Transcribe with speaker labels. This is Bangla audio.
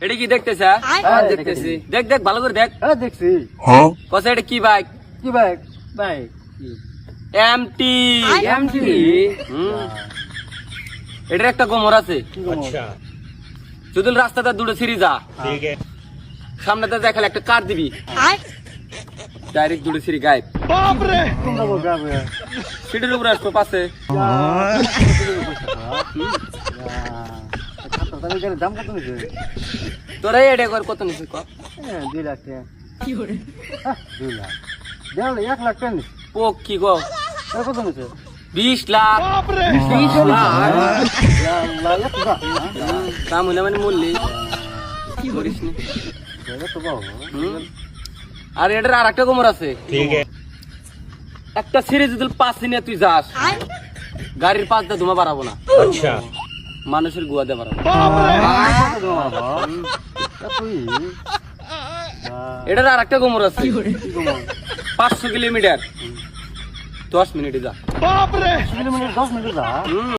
Speaker 1: এটা কি দেখতেছ? দেখতেছি। দেখ দেখ ভালো করে দেখ।
Speaker 2: দেখছি।
Speaker 1: কসে এটা কি বাইক?
Speaker 2: কি বাইক? Bike
Speaker 1: MT. এটার একটা গোমর আছে। যদি রাস্তাটা দুটো সিঁড়ি যা, সামনেতে দেখালে একটা কার দিবি, ডাইরেক্ট দুটো সিঁড়ি গায়েব। সিঁড়ির উপরে আসবো পাশে।
Speaker 2: দাম কত নিচ্ছে?
Speaker 1: তোরা এটা কর কত নিছিস?
Speaker 2: 2 লাখ টাকা। 2 লাখ 1 লাখ টাকা নিচ্ছে।
Speaker 1: পোক কি গো?
Speaker 2: কত নিচ্ছে?
Speaker 1: 20 লাখ। 20 লাখ দাম হলে মানে মূল্যে করিস নি। আর এটার আর একটা গোমর আছে। একটা সিঁড়ি যদি 5 দিনে তুই যাস, গাড়ির 5টা ধুমা বাড়াবো না। মানুষের গুয়া দিয়ে বাড়াবো। এটার আর একটা গোমর আছে। 500 কিলোমিটার 10 মিনিটে যা।
Speaker 2: 10 মিনিট যা।